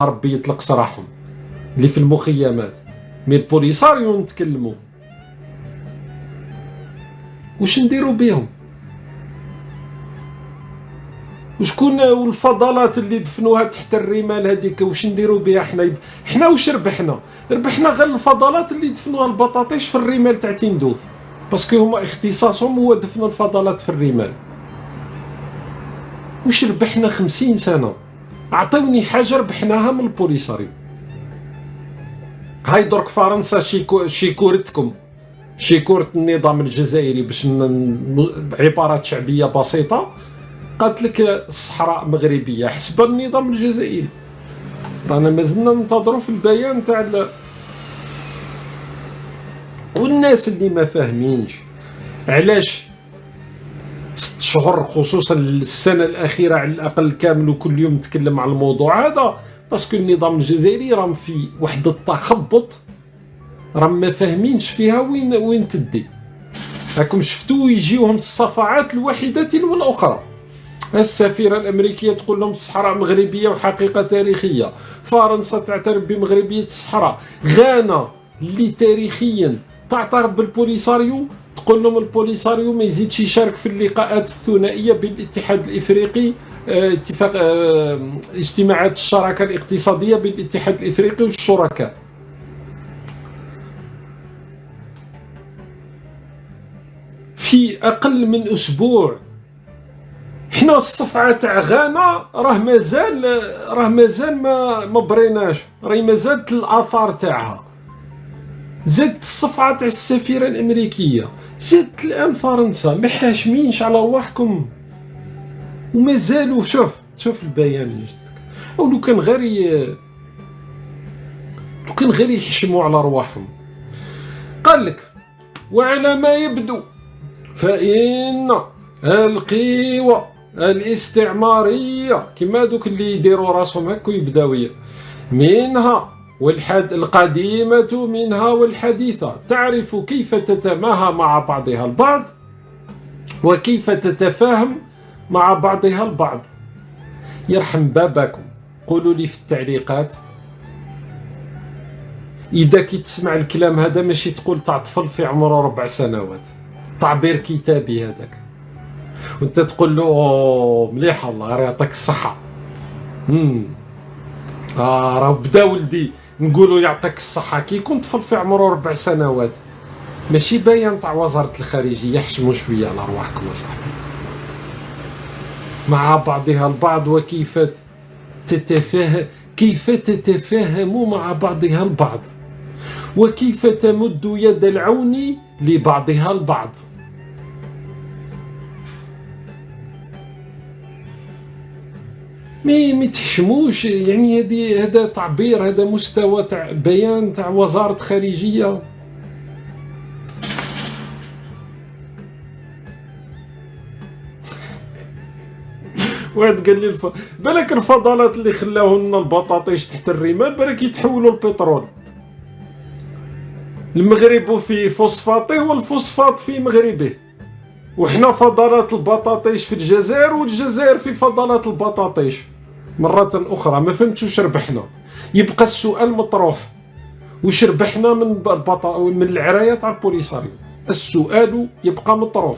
ربي يطلق سراحهم اللي في المخيمات. مي البوليساريو نتكلموا واش نديروا بهم؟ وشكون والفضلات اللي دفنوها تحت الرمال هذيك واش نديروا بها حنا واش ربحنا غير الفضلات اللي دفنوها البطاطيش في الرمال تاع تندوف، باسكو هما اختصاصهم هو دفن الفضلات في الرمال. واش ربحنا 50 سنه؟ عطيوني حاجه ربحناها من البوليساريو. هاي درك فرنسا شيكورتكم، شيكورت النظام الجزائري باش بعبارات شعبيه بسيطه قالت لك الصحراء مغربيه حسب النظام الجزائري. رانا مازلنا ننتظروا في البيان تاع والناس اللي ما فاهمينش علاش 6 شهور خصوصا السنه الاخيره على الاقل كامل وكل يوم نتكلم على الموضوع هذا، باسكو النظام الجزائري راه في واحد التخبط راه ما فاهمينش فيها وين تدي. راكم شفتوا يجيوهم الصفعات الواحده تلو الاخرى. السفيره الامريكيه تقول لهم الصحراء مغربيه وحقيقه تاريخيه، فرنسا تعترف بمغربيه الصحراء، غانا اللي تاريخيا تعترف بالبوليساريو تقول لهم البوليساريو ما يزيدش يشارك في اللقاءات الثنائيه بالاتحاد الافريقي، اتفاق اجتماعات الشراكه الاقتصاديه بالاتحاد الافريقي والشركاء. في اقل من اسبوع حنا الصفعه تاع غانا راه مازال ما بريناش، راهي مازالت الاثار تاعها. زادت الصفعه تاع السفيره الامريكيه، زادت الان فرنسا، ما حاشمينش على رواحكم ومازالوا. شوف البيان اللي جدك، او لو كان غير يحشموا على رواحهم. قال لك وعلى ما يبدو فإن القوى الاستعمارية كما دوك اللي يديروا راسهم هكا يبداوية منها القديمة منها والحديثة تعرف كيف تتماهى مع بعضها البعض وكيف تتفاهم مع بعضها البعض. يرحم باباكم قولوا لي في التعليقات إذا كي تسمع الكلام هذا ماشي تقول تاع طفل في عمره 4 سنوات، تعبير كتابي هذاك، وانت تقول له مليح الله غير يعطيك الصحة. راه بدا ولدي نقولوا يعطيك الصحة كي يكون طفل في عمره 4 سنوات، ماشي بيان تاع وزارة الخارجية. حشموا شوية على رواحكم يا صاحبي. مع بعضها البعض وكيف تتفاهم مع بعضها البعض وكيف تمد يد العون لبعضها البعض. ما تحشموش يعني. هذا تعبير، هذا مستوى تاع بيان تاع وزارة خارجية. واحد قال لي بالك الفضلات اللي خلاو لنا البطاطيش تحت الرمال بالك يتحولوا البترول. المغرب في فوسفاطي والفوسفات في مغربه، وحنا فضلات البطاطيش في الجزائر والجزائر في فضلات البطاطيش. مرة أخرى ما فهمتش واش ربحنا. يبقى السؤال مطروح، واش ربحنا من العراية تاع البوليساريو؟ السؤال يبقى مطروح.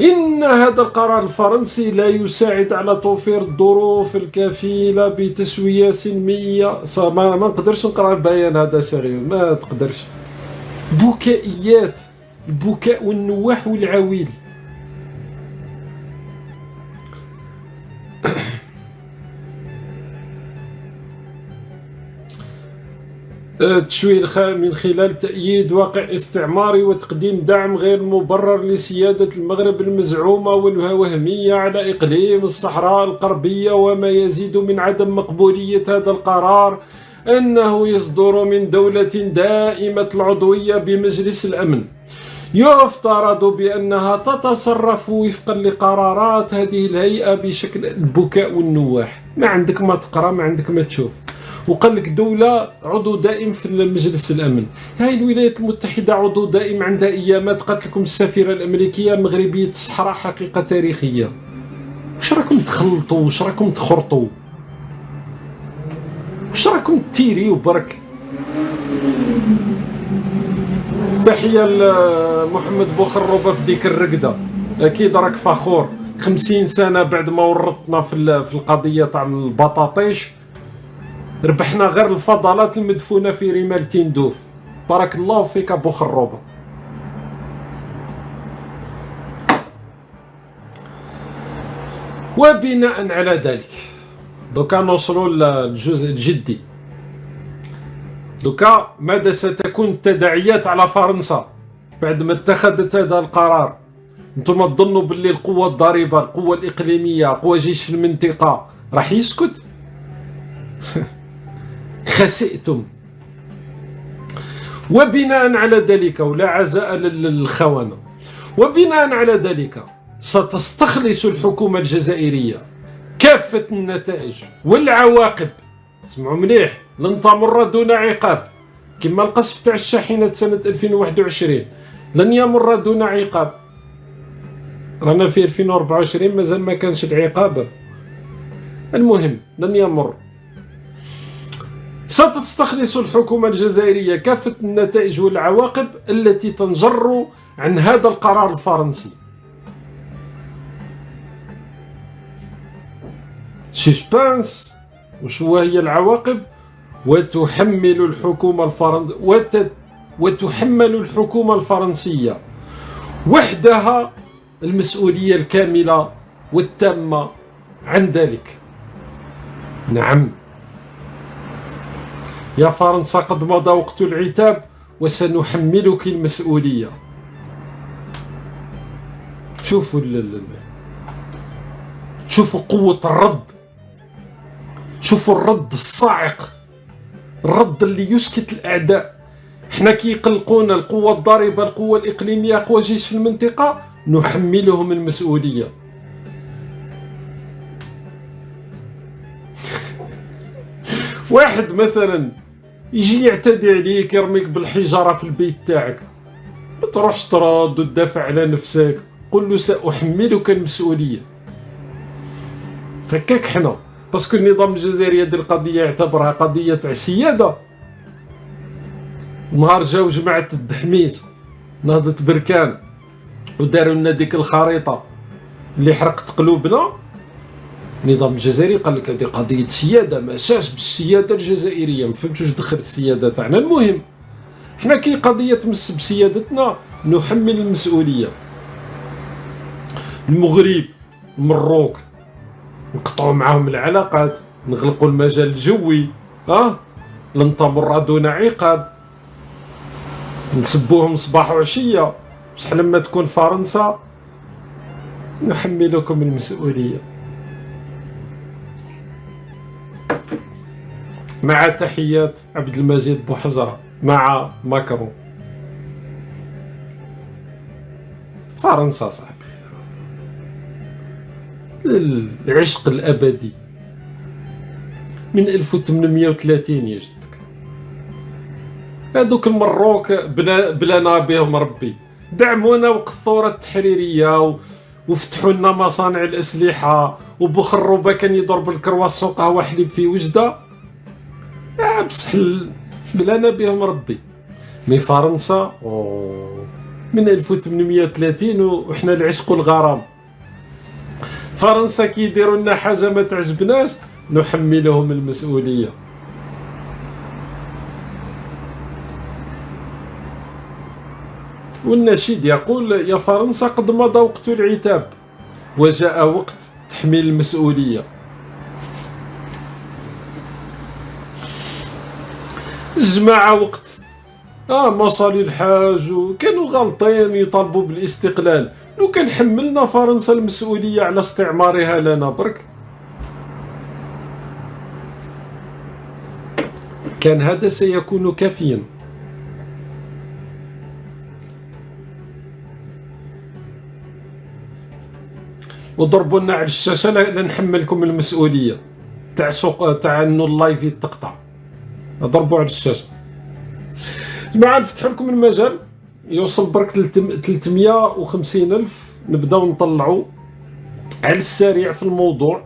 إن هذا القرار الفرنسي لا يساعد على توفير الظروف الكفيلة بتسوية سلمية. ما نقدرش نقرأ البيان هذا سيريو، ما تقدرش. بكائيات، البكاء والنواح والعويل. تشويه من خلال تأييد واقع استعماري وتقديم دعم غير مبرر لسيادة المغرب المزعومة والوهمية على إقليم الصحراء الغربية. وما يزيد من عدم مقبولية هذا القرار أنه يصدر من دولة دائمة العضوية بمجلس الأمن يفترض بأنها تتصرف وفقا لقرارات هذه الهيئة بشكل البكاء والنواح. ما عندك ما تقرأ، ما عندك ما تشوف. وقال لك دولة عضو دائم في مجلس الأمن. هاي الولايات المتحدة عضو دائم عندها أيامات قالت لكم السفيرة الأمريكية مغربية الصحراء حقيقة تاريخية. واش راكم تخلطوا، واش راكم تخرطوا، واش راكم تيريو برك. تحية لمحمد بوخروبة في ديك الرقدة، أكيد راك فخور. 50 سنة بعد ما ورطنا في القضية تاع البطاطيش، ربحنا غير الفضلات المدفونة في رمال تندوف. بارك الله فيك أبو خروبة. وبناء على ذلك دوكا نوصلوا للجزء الجدي. دوكا ماذا ستكون التداعيات على فرنسا بعد ما اتخذت هذا القرار؟ انتم تظنوا باللي القوة الضاربة، القوة الإقليمية، قوة جيش في المنطقة راح يسكت؟ خسئتم. وبناء على ذلك، ولا عزاء للخونة، وبناء على ذلك ستستخلص الحكومة الجزائرية كافة النتائج والعواقب. اسمعوا مليح، لن تمر دون عقاب، كما القصف تاع الشاحنات سنة 2021 لن يمر دون عقاب. رانا في 2024 مازال ما كانش العقاب، المهم لن يمر. ستستخلص الحكومة الجزائرية كافة النتائج والعواقب التي تنجر عن هذا القرار الفرنسي. سسبانس. وشو هي العواقب؟ وتحمل الحكومة الفرنسية وحدها المسؤولية الكاملة والتامة عن ذلك. نعم يا فرنسا، قد مضى وقت العتاب وسنحملك المسؤولية. شوفوا قوة الرد، شوفوا الرد الصاعق، الرد اللي يسكت الأعداء. احنا كي يقلقونا القوة الضاربة، القوة الإقليمية، قوة جيش في المنطقة، نحملهم المسؤولية. واحد مثلا يجي يعتدي عليك، يرميك بالحجارة في البيت تاعك، ما تروحش ترد وتدافع على نفسك، قل له سأحملك المسؤولية. هكاك حنا، باسكو النظام الجزائري هذه القضية يعتبرها قضية تاع سيادة. نهار جاو جماعة الدحميس نهضة بركان وداروا لنا ديك الخريطة اللي حرقت قلوبنا، النظام الجزائري قال لك هذه قضية سيادة، مساس بالسيادة الجزائرية. ما فهمتش واش دخل السيادة تاعنا. المهم حنا كي قضية تمس بسيادتنا نحمل المسؤولية. المغرب، المروك، نقطعوا معاهم العلاقات، نغلقوا المجال الجوي، لن تمر دون عقاب، نسبوهم صباح وعشية. بصح لما تكون فرنسا نحملكم المسؤولية. مع تحيات عبد المجيد بوحجرة مع ماكرون. فرنسا صاحبي العشق الأبدي من 1830 يا جدك. هذوك المروك بلانا بهم ربي، دعمونا وقت الثورة التحريرية وفتحوا لنا مصانع الأسلحة، وبخروبة كان يضرب الكرواسون قهوة حليب في وجدة. بصح بلانا بهم ربي. مي فرنسا من 1830 وحنا العشق والغرام. فرنسا كي يديروا لنا حاجة ما تعجبناش نحملهم المسؤولية. والنشيد يقول: يا فرنسا قد مضى وقت العتاب وجاء وقت تحميل المسؤولية. الجماعة وقت مصالي الحاج كانوا غالطين يطالبوا بالاستقلال، لو كان حملنا فرنسا المسؤولية على استعمارها لنا برك كان هذا سيكون كافيا. وضربوا لنا على الشاشة لنحملكم المسؤولية تاع سوق تاع انه اللايف يتقطع. ضربوا على الشاشة. جماعة نفتح لكم المجال يوصل برك 350,000 نبداو نطلعوا على السريع في الموضوع